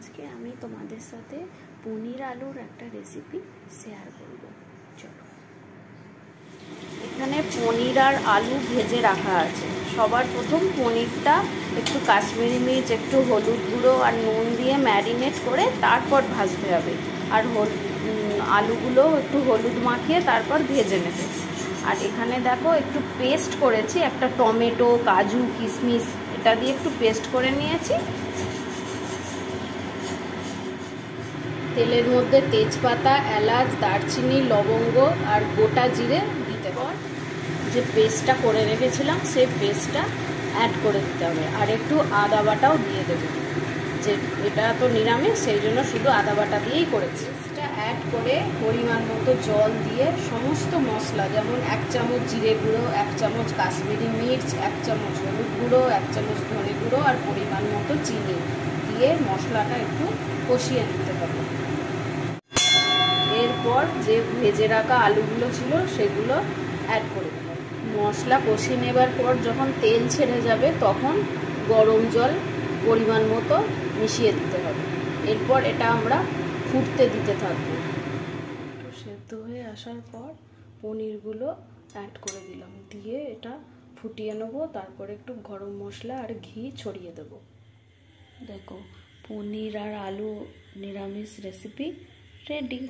আজকে আমি তোমাদের সাথে পনির আলুর একটা রেসিপি শেয়ার করব। চলো, এখানে পনির আর আলু ভেজে রাখা আছে। সবার প্রথম পনিরটা একটু কাশ্মীরি মির্চ, একটু হলুদ গুঁড়ো আর নুন দিয়ে ম্যারিনেট করে তারপর ভাজতে হবে। আর আলুগুলো একটু হলুদ মাখিয়ে তারপর ভেজে নেবে। আর এখানে দেখো একটু পেস্ট করেছি, একটা টমেটো, কাজু, কিশমিশ এটা দিয়ে একটু পেস্ট করে নিয়েছি। তেলের মধ্যে তেজপাতা, এলাচ, দারচিনি, লবঙ্গ আর গোটা জিরে দিতে হবে। যে পেস্টটা করে রেখেছিলাম সেই পেস্টটা অ্যাড করে দিতে হবে। আর একটু আদা বাটাও দিয়ে দেবো, যে এটা তো নিরামিষ, সেই জন্য শুধু আদা বাটা দিয়েই করেছি। পেস্টটা অ্যাড করে পরিমাণ মতো জল দিয়ে সমস্ত মশলা, যেমন 1 চামচ জিরে গুঁড়ো, 1 চামচ কাশ্মীরি মির্চ, 1 চামচ হলুদ গুঁড়ো, 1 চামচ ধনে গুঁড়ো আর পরিমাণ মতো চিনি দিয়ে মশলাটা একটু কষিয়ে নিতে হবে। এরপর যে ভেজে রাখা আলুগুলো ছিল সেগুলো অ্যাড করে দেবো। মশলা কষিয়ে নেবার পর যখন তেল ছেড়ে যাবে তখন গরম জল পরিমাণ মতো মিশিয়ে দিতে হবে। এরপর এটা আমরা ফুটতে দিতে থাকবো। একটু সেদ্ধ হয়ে আসার পর পনিরগুলো অ্যাড করে দিলাম, দিয়ে এটা ফুটিয়ে নেবো। তারপর একটু গরম মশলা আর ঘি ছড়িয়ে দেবো। দেখো, পনির আর আলু নিরামিষ রেসিপি রেডি।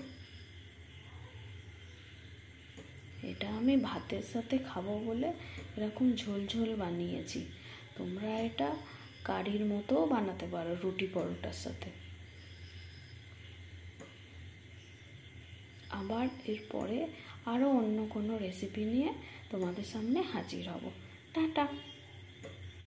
এটা আমি ভাতের সাথে খাবো বলে এরকম ঝোল ঝোল বানিয়েছি। তোমরা এটা কারির মতো বানাতে পারো রুটি পরোটার সাথে। আবার এরপরে আরও অন্য কোনো রেসিপি নিয়ে তোমাদের সামনে হাজির হব। টাটা।